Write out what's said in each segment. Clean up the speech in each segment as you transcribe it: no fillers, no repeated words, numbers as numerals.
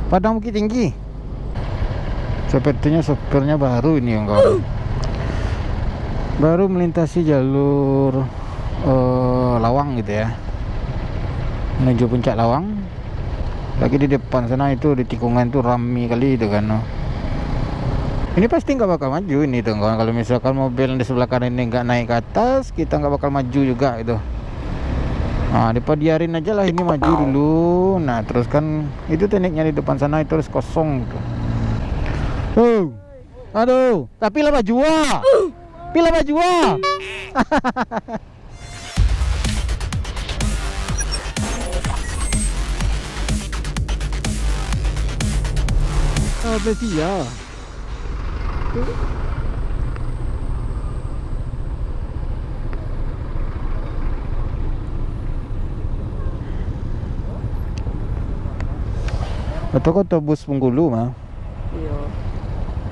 Padang Bukit Tinggi. Sepertinya sopirnya baru ini yang kawan. Baru melintasi jalur Lawang gitu ya, menuju puncak Lawang. Lagi di depan sana itu di tikungan tuh rame kali itu kan. Ini pasti nggak bakal maju ini tuh kawan. Kalau misalkan mobil di sebelah kanan ini nggak naik ke atas, kita nggak bakal maju juga itu. Nah, dibiarin aja lah ini maju dulu. Nah, terus kan itu tekniknya di depan sana itu harus kosong tuh. Aduh, tapi lah maju ah. Pila maju ah. Apa sih ya? Atau kau bus Bengkulu mah? Iya.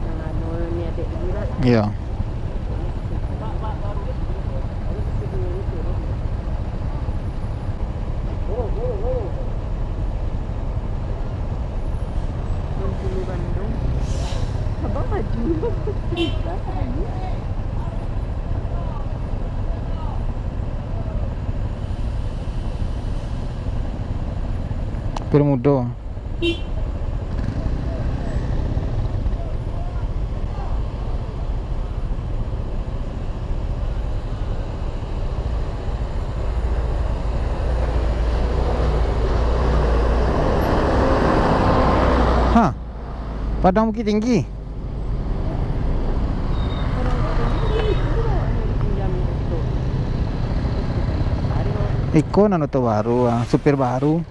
Yang anu ni adik gila. Iya. Bengkulu Bandung. Abang maju. Bermudo. Hah? Padang Bukit Tinggi. Iko nano to baru, supir baru.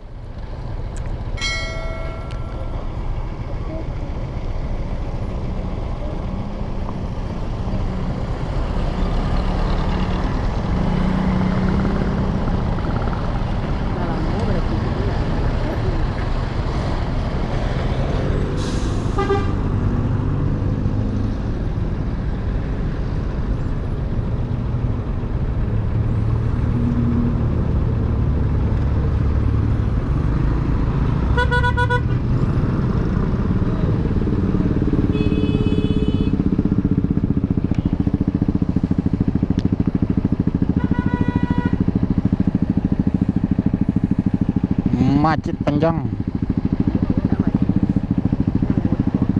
Macet panjang.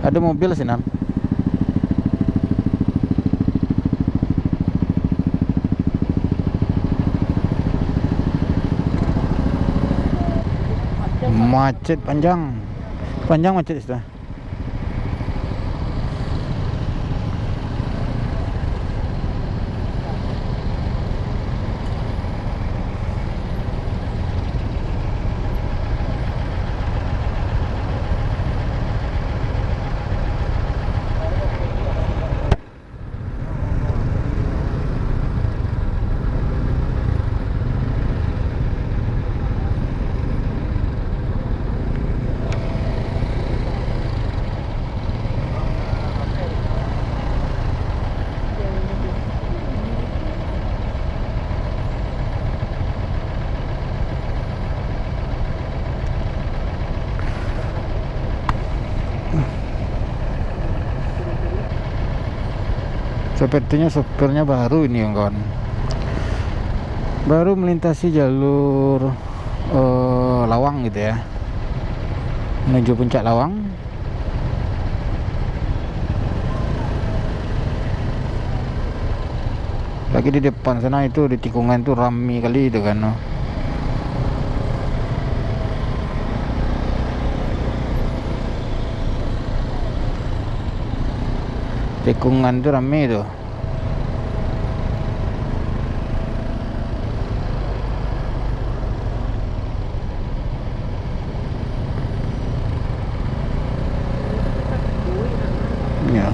Ada mobil sih Nan. Macet panjang. Panjang macet sudah. Sepertinya sopirnya baru ini yang kawan. Baru melintasi jalur Lawang gitu ya, menuju puncak Lawang. Lagi di depan sana itu di tikungan tuh rame kali itu kan. Tikungan tuh rame tuh. Ya.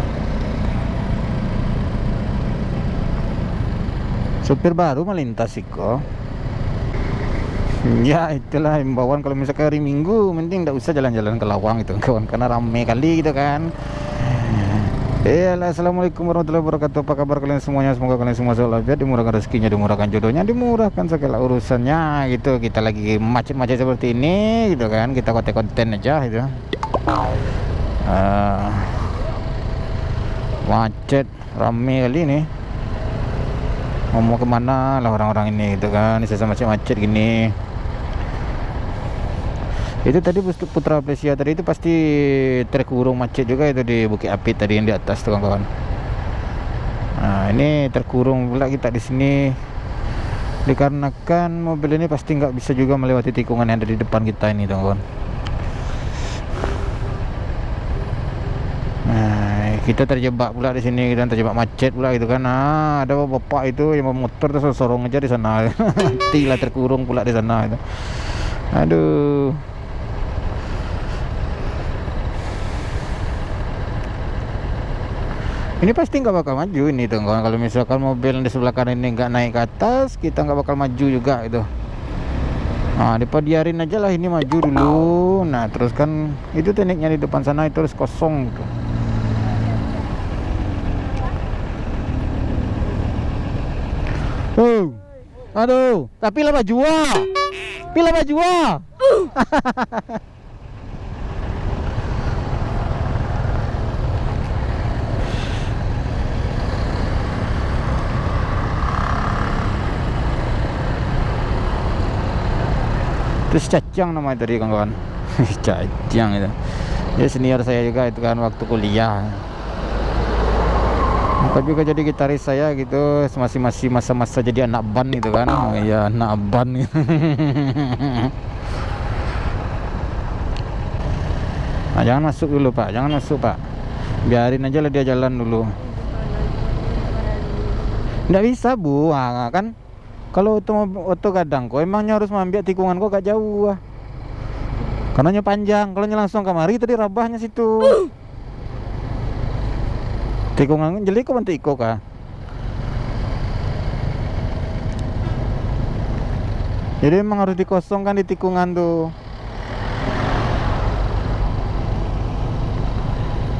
Supir baru melintas kok. Ya itulah himbauan kalau misalkan hari Minggu mending tidak usah jalan-jalan ke Lawang itu kawan, karena rame kali gitu kan. Assalamualaikum warahmatullahi wabarakatuh. Apa kabar kalian semuanya? Semoga kalian semua selalu sehat, dimurahkan rezekinya, dimurahkan jodohnya, dimurahkan segala urusannya gitu. Kita lagi macet-macet seperti ini gitu kan, kita konten aja gitu. Macet, rame kali nih. Mau kemana lah orang-orang ini gitu kan, bisa macet gini. Itu tadi Putra Plesia tadi itu pasti terkurung macet juga itu di Bukit Apit tadi yang di atas tuh kawan-kawan. Nah ini terkurung pula kita di sini dikarenakan mobil ini pasti nggak bisa juga melewati tikungan yang ada di depan kita ini kawan. Nah kita terjebak pula di sini dan terjebak macet pula gitu kan. Nah ada bapak itu yang mau motor terus sorong aja di sana. Matilah terkurung pula di sana itu. Aduh. Ini pasti nggak bakal maju ini tuh kawan. Kalau misalkan mobil di sebelah kanan ini nggak naik ke atas, kita nggak bakal maju juga itu. Nah dibiarin aja lah ini maju dulu. Nah terus kan itu tekniknya di depan sana itu harus kosong gitu. Aduh, tapi lah maju ah. Pila maju ah. Terus Cacang namanya tadi kawan-kawan. Cacang itu. Dia senior saya juga itu kan waktu kuliah. Bukan juga jadi gitaris saya gitu, masih masa-masa jadi anak band itu kan. Oh iya, anak band. Nah, jangan masuk dulu Pak, jangan masuk Pak. Biarin aja lah dia jalan dulu. Nggak bisa Bu, nah, kan kalau oto kadang kok emangnya harus mengambil tikungan kok gak jauh karenanya panjang. Kalau langsung kemari tadi rabahnya situ. Tikungan jeli kok bentuk iko kah? Jadi emang harus dikosongkan di tikungan tuh.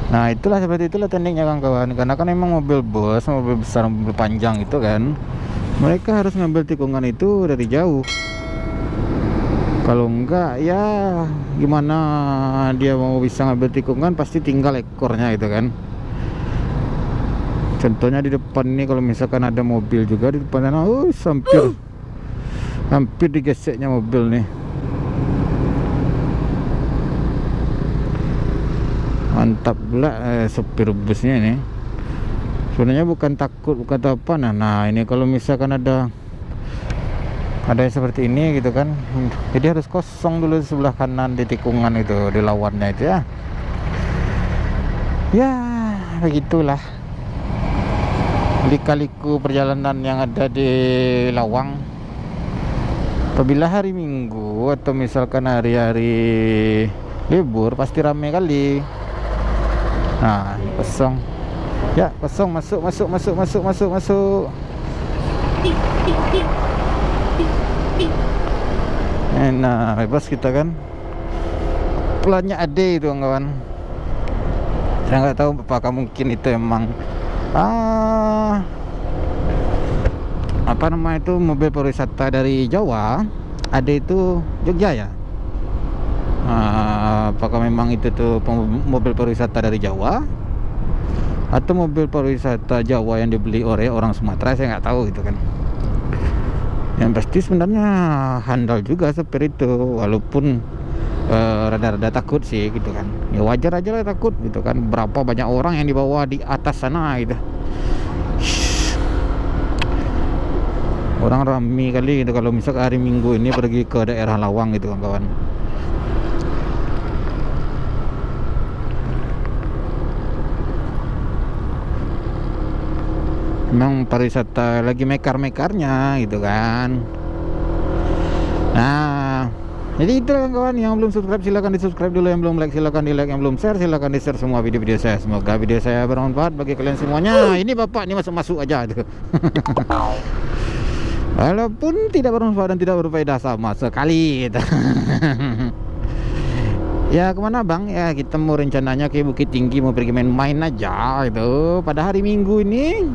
Nah itulah seperti itulah tekniknya kawan-kawan. Karena kan emang mobil bus, mobil besar, mobil panjang itu kan, mereka harus ngambil tikungan itu dari jauh. Kalau enggak ya gimana dia mau bisa ngambil tikungan, pasti tinggal ekornya itu kan. Contohnya di depan ini kalau misalkan ada mobil juga di depan sana, hampir digeseknya mobil nih. Mantap pula sopir busnya ini. Sebenarnya bukan takut, bukan apa. Nah ini kalau misalkan ada yang seperti ini gitu kan, jadi harus kosong dulu di sebelah kanan di tikungan itu, di lawannya itu ya. Ya begitulah lika-liku perjalanan yang ada di Lawang. Apabila hari Minggu atau misalkan hari-hari libur pasti ramai kali. Nah kosong ya, kosong. Masuk. Nah bebas kita kan. Pelannya ade itu kawan. Saya nggak tahu apakah mungkin itu emang apa nama itu mobil pariwisata dari Jawa, ada itu Jogja ya. Apakah memang itu tuh mobil pariwisata dari Jawa atau mobil pariwisata Jawa yang dibeli oleh orang Sumatera, saya nggak tahu gitu kan. Yang pasti sebenarnya handal juga sopir itu, walaupun rada-rada takut sih gitu kan. Ya wajar aja lah takut gitu kan, berapa banyak orang yang dibawa di atas sana gitu. Orang ramai kali gitu kalau misal hari Minggu ini pergi ke daerah Lawang gitu kawan-kawan. Memang pariwisata lagi mekar-mekarnya gitu kan. Nah jadi itu kawan-kawan, yang belum subscribe silahkan di subscribe dulu, yang belum like silahkan di like, yang belum share silahkan di share semua video-video saya. Semoga video saya bermanfaat bagi kalian semuanya. Ini bapak ini masuk aja tuh. Walaupun tidak bermanfaat dan tidak berfaedah sama sekali gitu. Ya kemana bang? Ya kita mau rencananya ke Bukit Tinggi, mau pergi main-main aja gitu pada hari Minggu ini.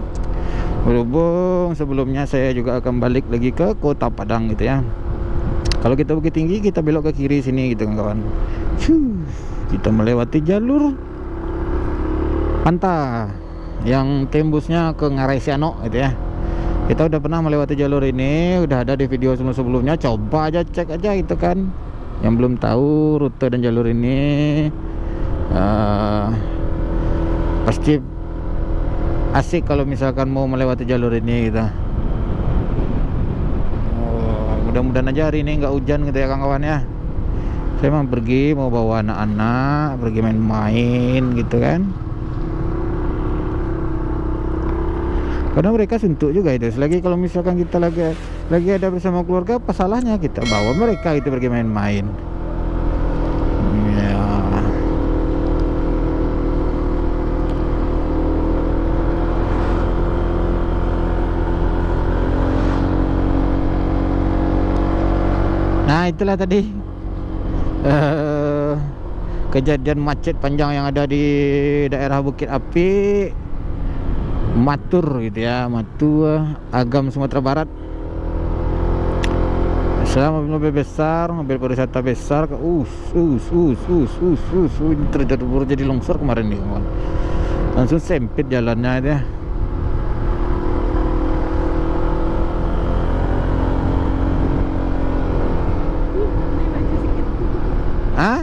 Berhubung sebelumnya saya juga akan balik lagi ke Kota Padang gitu ya. Kalau kita Bukit Tinggi kita belok ke kiri sini gitu kawan. kita melewati jalur Panta yang tembusnya ke Ngarai Siano gitu ya. Kita udah pernah melewati jalur ini, udah ada di video sebelum-sebelumnya. Coba aja cek aja itu kan, yang belum tahu rute dan jalur ini. Pasti asik kalau misalkan mau melewati jalur ini gitu. Mudah-mudahan aja hari ini nggak hujan gitu ya kawan-kawan ya. Saya emang pergi mau bawa anak-anak pergi main-main gitu kan, karena mereka suntuk juga itu. Selagi kalau misalkan kita lagi ada bersama keluarga, apa salahnya kita bawa mereka itu pergi main-main ya. Nah itulah tadi kejadian macet panjang yang ada di daerah Bukit Api, Matur gitu ya, Matur, Agam, Sumatera Barat. Selama mobil besar, mobil pariwisata besar ke terjadi longsor kemarin nih kawan. Langsung sempit jalannya itu ya. Hah?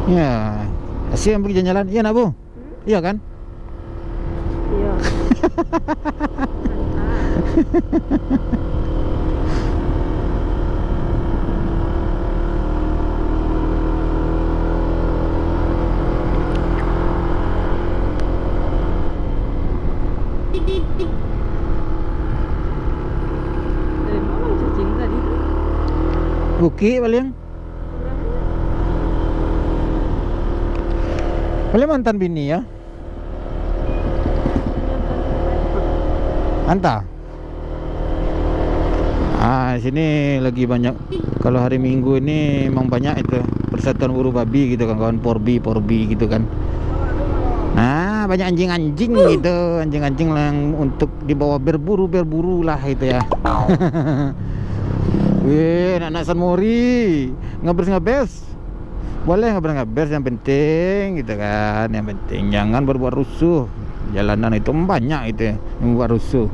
Ya, asik yang pergi jalan-jalan. Iya nak Bu? Iya kan? Iya. Dari mana cacing tadi? Bukit paling. Paling mantan bini ya. Anta. Sini lagi banyak. Kalau hari Minggu ini emang banyak itu persatuan buruh babi gitu kan kawan, porbi gitu kan. Nah, banyak anjing-anjing gitu, anjing-anjing yang untuk dibawa berburu lah itu ya. Wih, anak San Mori, ngabers. Boleh ngabers yang penting gitu kan. Yang penting jangan berbuat rusuh. Jalanan itu banyak itu yang membuat rusuh.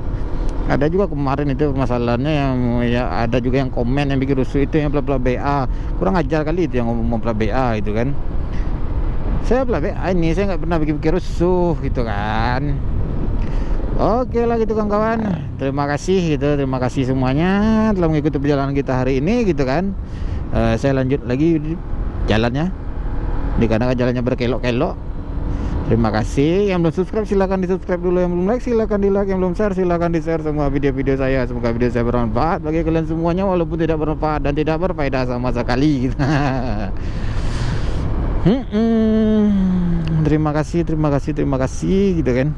Ada juga kemarin itu permasalahannya yang ya, ada juga yang komen yang bikin rusuh itu yang bla-bla BA. Kurang ajar kali itu yang ngomong bla BA itu kan. Saya bla BA ini saya nggak pernah bikin rusuh gitu kan. Oke lah gitu kawan-kawan. Terima kasih gitu, terima kasih semuanya telah mengikuti perjalanan kita hari ini gitu kan. Saya lanjut lagi jalannya, dikarenakan jalannya berkelok-kelok. Terima kasih. Yang belum subscribe silahkan di subscribe dulu, yang belum like silahkan di like, yang belum share silahkan di share semua video-video saya. Semoga video saya bermanfaat bagi kalian semuanya, walaupun tidak bermanfaat dan tidak berfaedah sama sekali. Terima kasih gitu kan.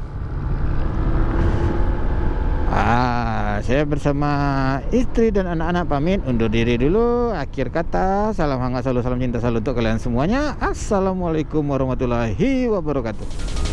Saya bersama istri dan anak-anak pamit undur diri dulu. Akhir kata, salam hangat selalu, salam cinta selalu untuk kalian semuanya. Assalamualaikum warahmatullahi wabarakatuh.